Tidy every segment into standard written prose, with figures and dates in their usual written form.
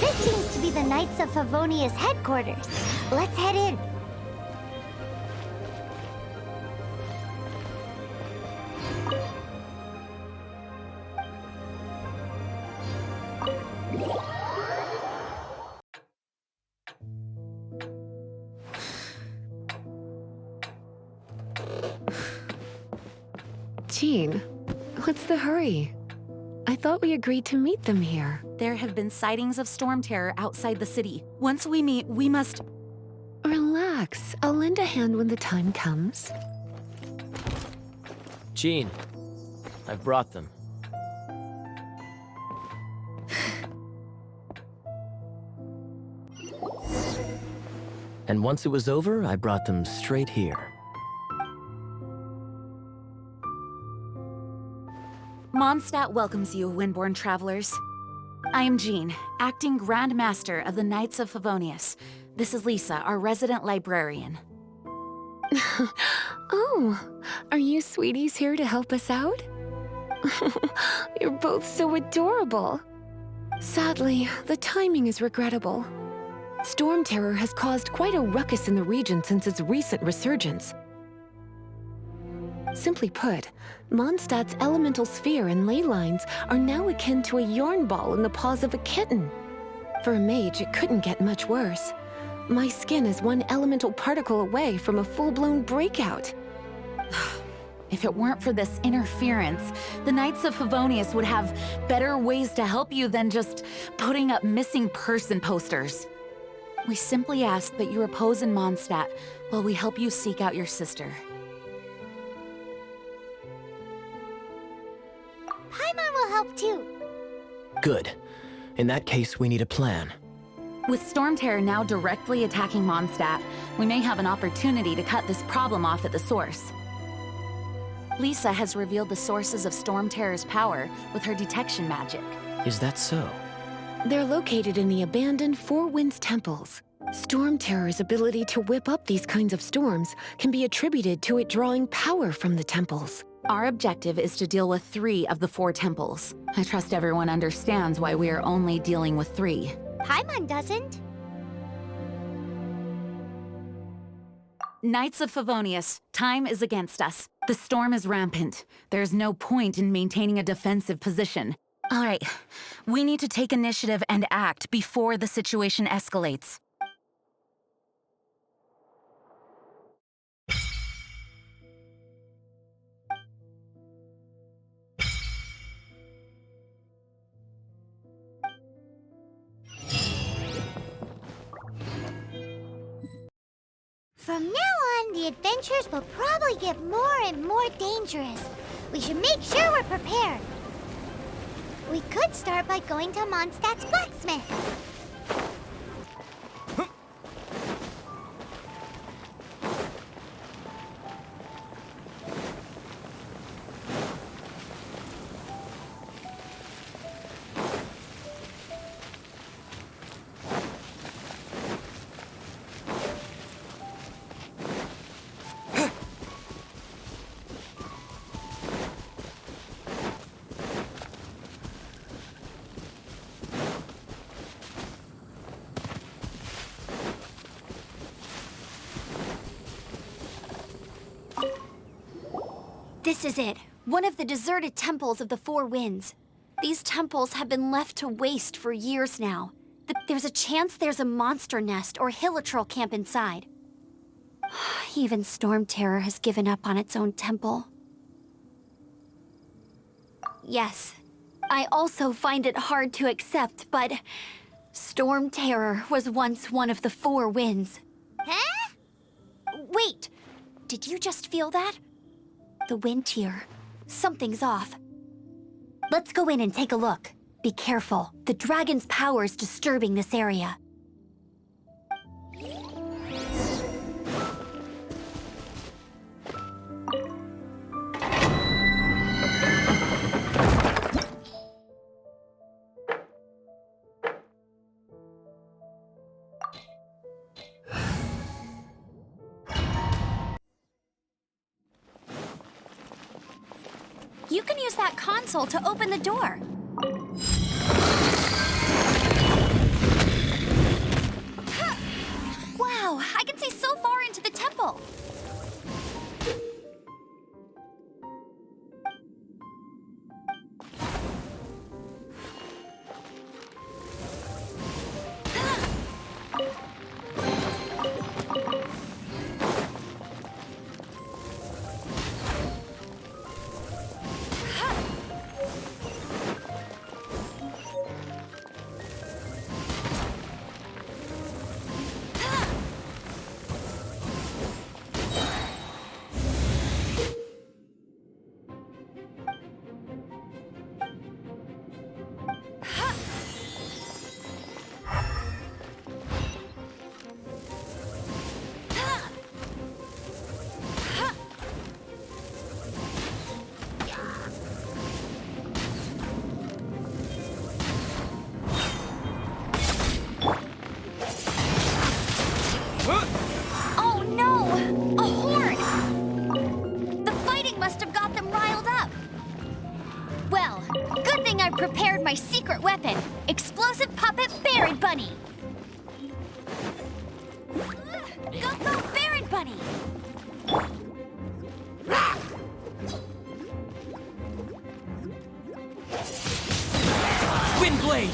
This seems to be the Knights of Favonius headquarters. Let's head in. Jean, what's the hurry? I thought we agreed to meet them here. There have been sightings of storm terror outside the city. Once we meet, we must... Relax. I'll lend a hand when the time comes. Jean, I've brought them. And once it was over, I brought them straight here. Mondstad welcomes you, Windborn travelers. I am Jean, acting Grand Master of the Knights of Favonius. This is Lisa, our resident librarian. Oh, are you sweeties here to help us out? You're both so adorable. Sadly, the timing is regrettable. Storm terror has caused quite a ruckus in the region since its recent resurgence. Simply put, Mondstad's elemental sphere and ley lines are now akin to a yarn ball in the paws of a kitten. For a mage, it couldn't get much worse. My skin is one elemental particle away from a full-blown breakout. If it weren't for this interference, the Knights of Favonius would have better ways to help you than just putting up missing person posters. We simply ask that you repose in Mondstad while we help you seek out your sister. Paimon will help too. Good. In that case, we need a plan. With storm terror now directly attacking Mondstad, we may have an opportunity to cut this problem off at the source. Lisa has revealed the sources of storm terror's power with her detection magic. Is that so? They're located in the abandoned Four Winds temples. Storm terror's ability to whip up these kinds of storms can be attributed to it drawing power from the temples. Our objective is to deal with 3 of the 4 temples. I trust everyone understands why we are only dealing with 3. Paimon doesn't. Knights of Favonius, time is against us. The storm is rampant. There's no point in maintaining a defensive position. All right, we need to take initiative and act before the situation escalates. From now on, the adventures will probably get more and more dangerous. We should make sure we're prepared. We could start by going to Mondstad's blacksmith. This is it. One of the deserted temples of the Four Winds. These temples have been left to waste for years now. There's a chance there's a monster nest or hilitrol camp inside. Even Storm Terror has given up on its own temple. Yes, I also find it hard to accept, but Storm Terror was once one of the Four Winds. Huh? Wait, did you just feel that? The wind here. Something's off. Let's go in and take a look. Be careful. The dragon's power is disturbing this area. You can use that console to open the door. I've prepared my secret weapon, Explosive Puppet Baron Bunny! Go, go, Baron Bunny! Wind Blade!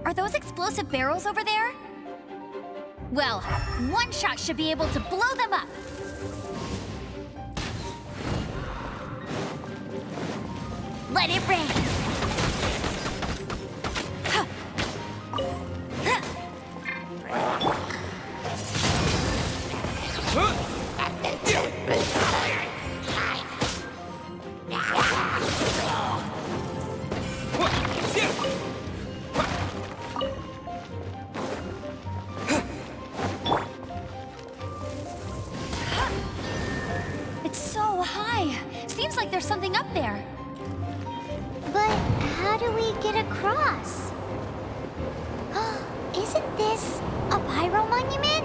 Are those explosive barrels over there? Well, one shot should be able to blow them up. Let it rain. It's so high. Seems like there's something up there. But how do we get across? Isn't this a pyro monument?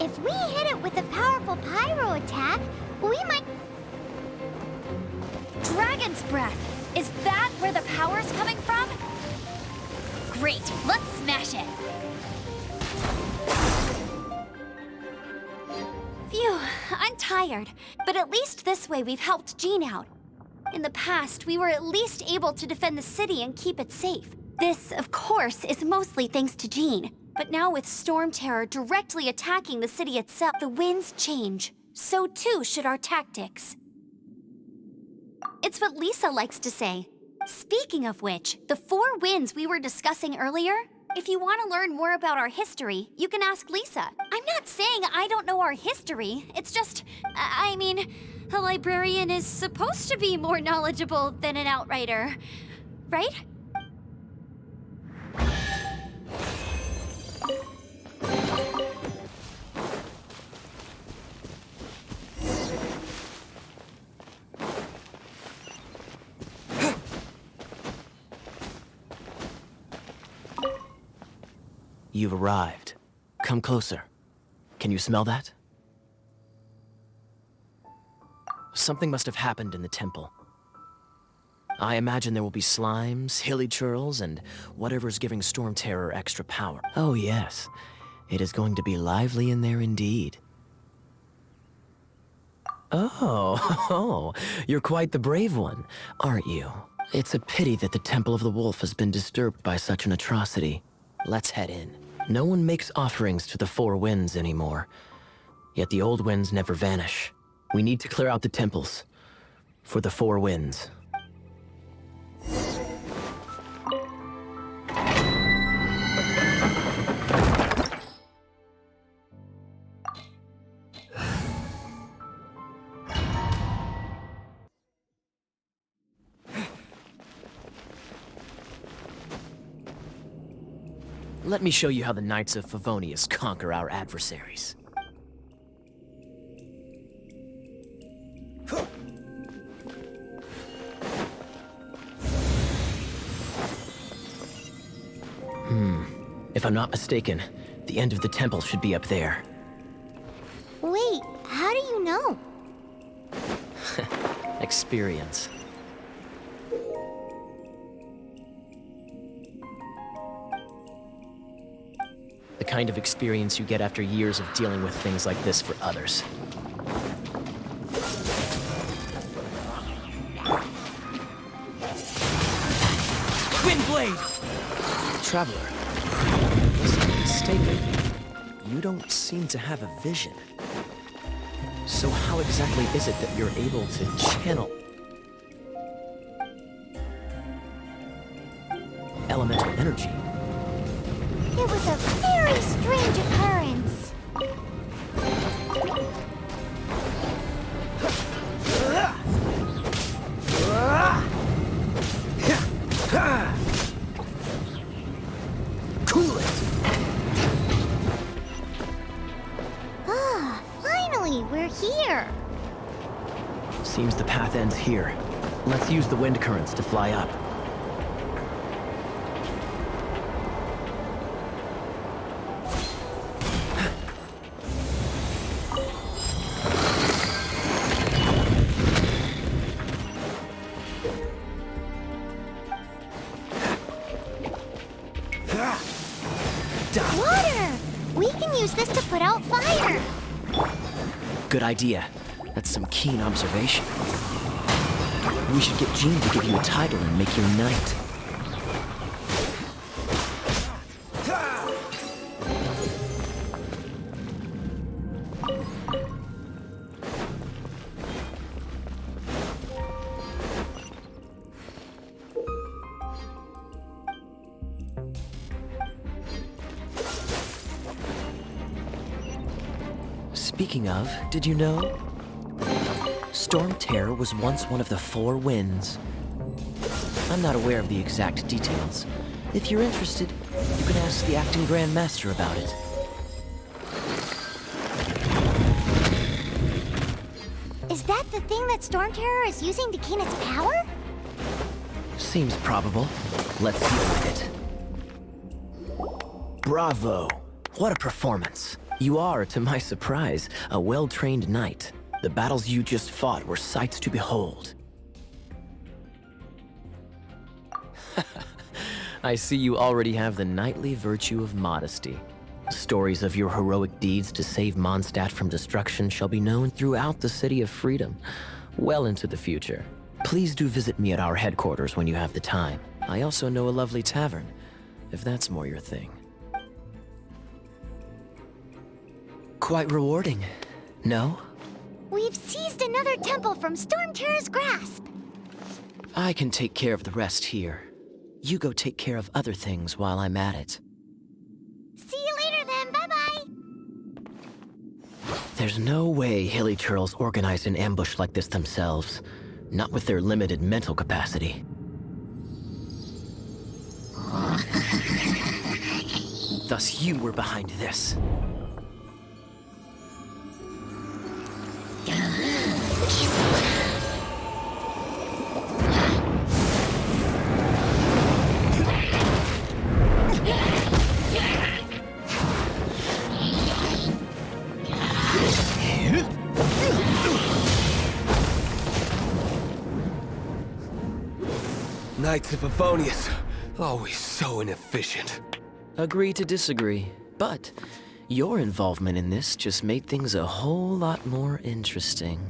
If we hit it with a powerful pyro attack, we might... Dragon's breath. Is that where the power's coming from? Great, let's smash it. Phew, I'm tired. But at least this way we've helped Jean out. In the past, we were at least able to defend the city and keep it safe. This, of course, is mostly thanks to Jean. But now with Storm Terror directly attacking the city itself, the winds change. So too should our tactics. It's what Lisa likes to say. Speaking of which, the 4 winds we were discussing earlier, if you want to learn more about our history, you can ask Lisa. I'm not saying I don't know our history. It's just, I mean, a librarian is supposed to be more knowledgeable than an outrider, right? You've arrived. Come closer. Can you smell that? Something must have happened in the temple. I imagine there will be slimes, hilly churls, and whatever's giving Storm Terror extra power. Oh yes, it is going to be lively in there indeed. Oh, you're quite the brave one, aren't you? It's a pity that the Temple of the Wolf has been disturbed by such an atrocity. Let's head in. No one makes offerings to the 4 winds anymore. Yet the old winds never vanish. We need to clear out the temples. For the 4 winds. Let me show you how the Knights of Favonius conquer our adversaries. If I'm not mistaken, the end of the temple should be up there. Wait, how do you know? Experience. The kind of experience you get after years of dealing with things like this for others. Wind Blade! Traveler, unless I'm mistaken, you don't seem to have a vision. So how exactly is it that you're able to channel elemental energy? It was a very strange occurrence. Seems the path ends here. Let's use the wind currents to fly up. Water! We can use this to put out fire. Good idea. That's some keen observation. We should get Jean to give you a title and make you a knight. Speaking of, did you know? Storm Terror was once one of the 4 winds. I'm not aware of the exact details. If you're interested, you can ask the acting Grand Master about it. Is that the thing that Storm Terror is using to gain its power? Seems probable. Let's deal with it. Bravo! What a performance! You are, to my surprise, a well-trained knight. The battles you just fought were sights to behold. I see you already have the knightly virtue of modesty. Stories of your heroic deeds to save Mondstad from destruction shall be known throughout the City of Freedom, well into the future. Please do visit me at our headquarters when you have the time. I also know a lovely tavern, if that's more your thing. Quite rewarding, no? We've seized another temple from Storm Terror's grasp. I can take care of the rest here. You go take care of other things while I'm at it. See you later then, bye-bye. There's no way Hilly Churls organized an ambush like this themselves. Not with their limited mental capacity. Thus you were behind this. Knights of Favonius, always so inefficient. Agree to disagree, but your involvement in this just made things a whole lot more interesting.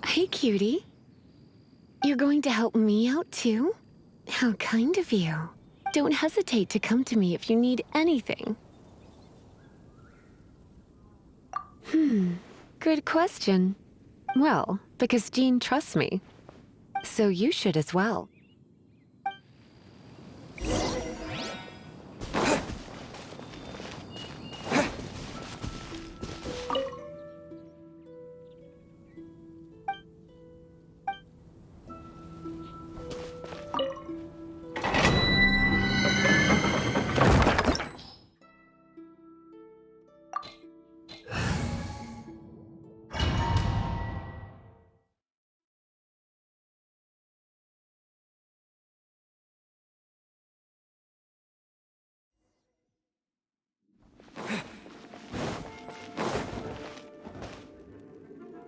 Hey, cutie. You're going to help me out, too? How kind of you. Don't hesitate to come to me if you need anything. Good question. Well, because Jean trusts me. So you should as well.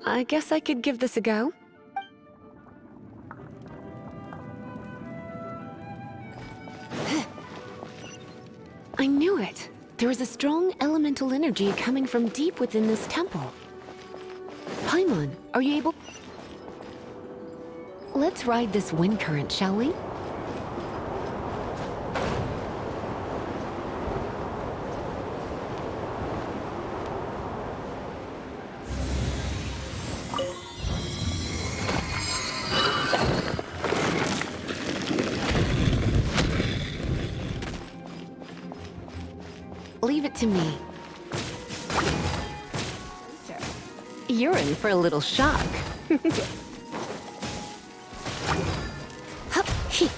I guess I could give this a go. I knew it. There is a strong elemental energy coming from deep within this temple. Paimon, are you able? Let's ride this wind current, shall we? it to me. You're in for a little shock. Hup, he.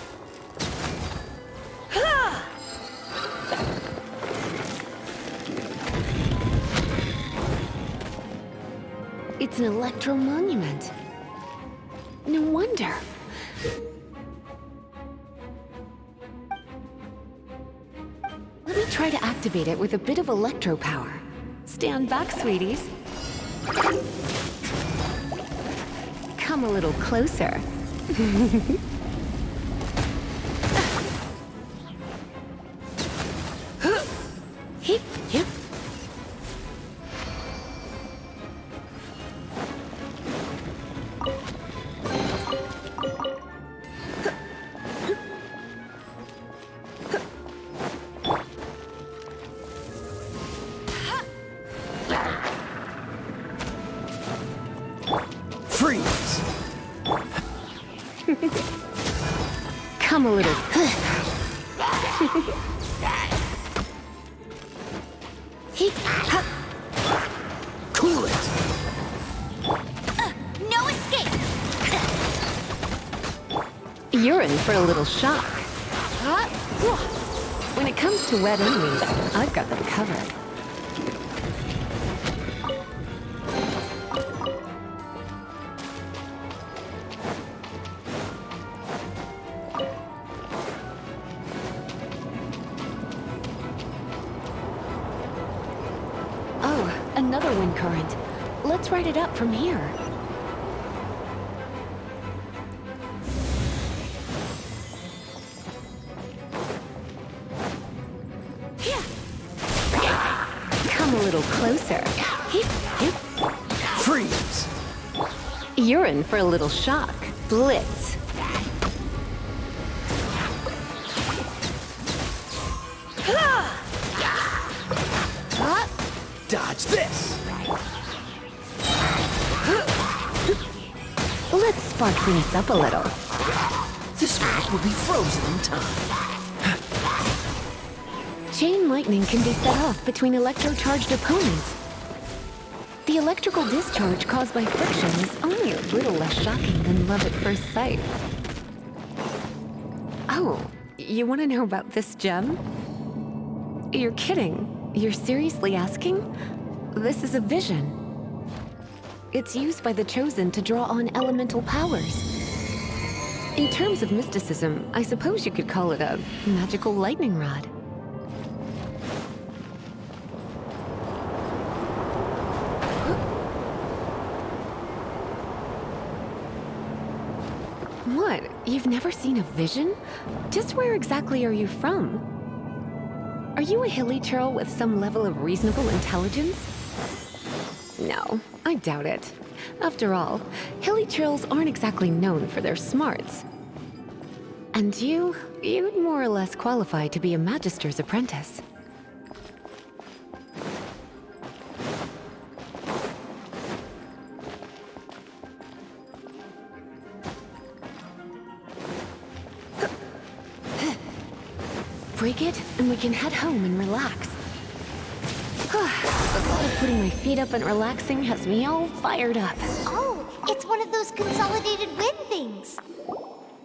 It's an electro monument. No wonder. Let me try to activate it with a bit of electro power. Stand back, sweeties. Come a little closer. Hip, hip. Freeze! Come a little. Hip, hop. Cool it! No escape! You're in for a little shock. When it comes to wet enemies, I've got them covered. Oh, another wind current. Let's ride it up from here. Come a little closer. Hip, hip. Freeze! You're in for a little shock. Blitz. Dodge this! Let's spark things up a little. This one will be frozen in time. Chain lightning can be set off between electro-charged opponents. The electrical discharge caused by friction is only a little less shocking than love at first sight. Oh, you want to know about this gem? You're kidding. You're seriously asking? This is a vision. It's used by the Chosen to draw on elemental powers. In terms of mysticism, I suppose you could call it a magical lightning rod. What? You've never seen a vision? Just where exactly are you from? Are you a hilly churl with some level of reasonable intelligence? No, I doubt it. After all, hilly churls aren't exactly known for their smarts. And you'd more or less qualify to be a magister's apprentice. Break it, and we can head home and relax. The thought of putting my feet up and relaxing has me all fired up. Oh, it's one of those consolidated wind things.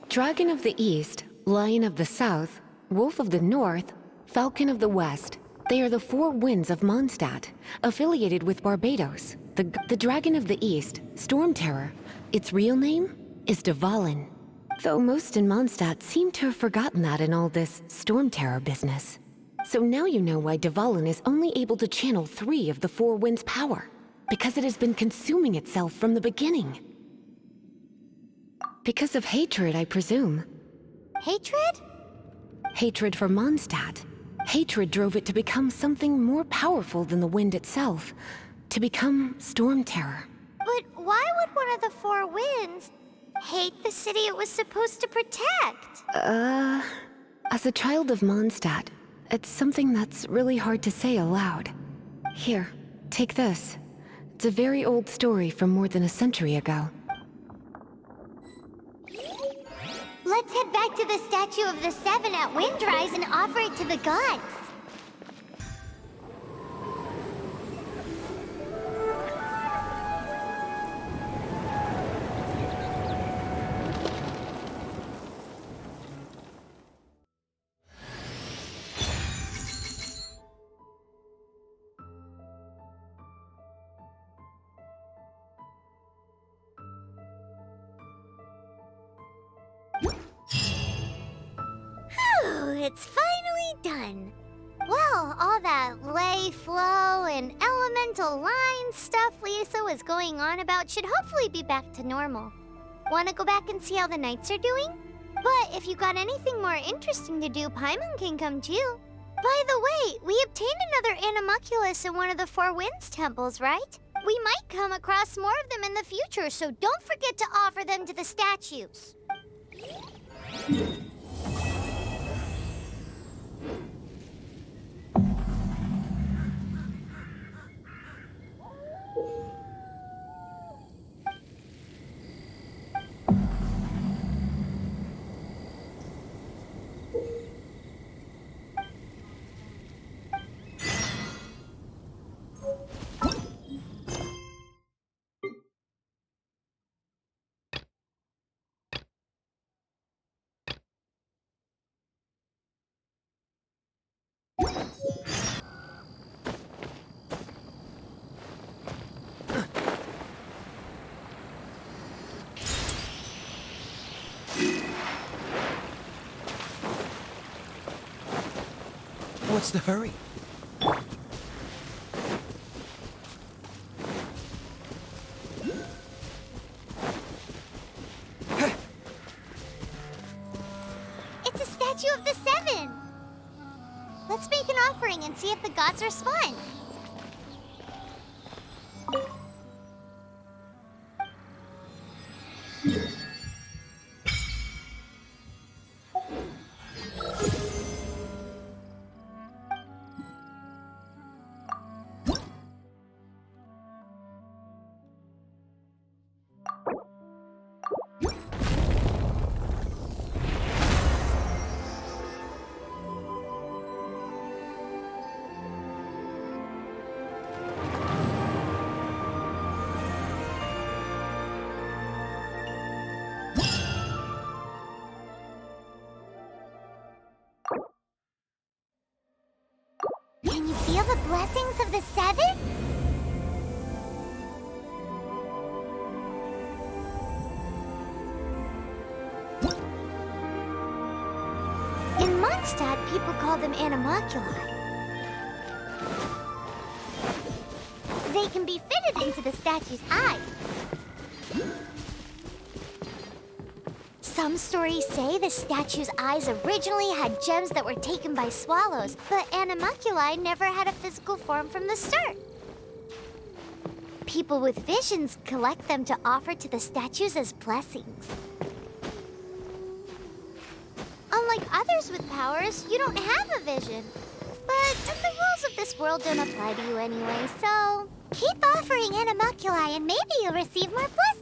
Dragon of the East, Lion of the South, Wolf of the North, Falcon of the West. They are the four winds of Mondstad, affiliated with Barbados. The Dragon of the East, Storm Terror, its real name is Dvalin. Though most in Mondstad seem to have forgotten that in all this Storm Terror business. So now you know why Dvalin is only able to channel 3 of the 4 winds' power. Because it has been consuming itself from the beginning. Because of hatred, I presume. Hatred? Hatred for Mondstad. Hatred drove it to become something more powerful than the wind itself. To become Storm Terror. But why would one of the 4 winds hate the city it was supposed to protect? As a child of Mondstad, it's something that's really hard to say aloud. Here, take this. It's a very old story from more than a century ago. Let's head back to the statue of the 7 at Windrise and offer it to the gods. it's finally done. Well, all that ley flow and elemental line stuff Lisa was going on about should hopefully be back to normal. Want to go back and see how the knights are doing? But if you got anything more interesting to do, Paimon can come too. By the way, we obtained another Animalculus in one of the Four Winds temples, right? We might come across more of them in the future, so don't forget to offer them to the statues. What's the hurry? It's a statue of the Seven! Let's make an offering and see if the gods respond. Can you feel the blessings of the Seven? In Mondstad, people call them animalculi. They can be fitted into the statue's eyes. Some stories say the statue's eyes originally had gems that were taken by swallows, but animalculi never had a physical form from the start. People with visions collect them to offer to the statues as blessings. Unlike others with powers, you don't have a vision. But the rules of this world don't apply to you anyway, so keep offering animalculi and maybe you'll receive more blessings.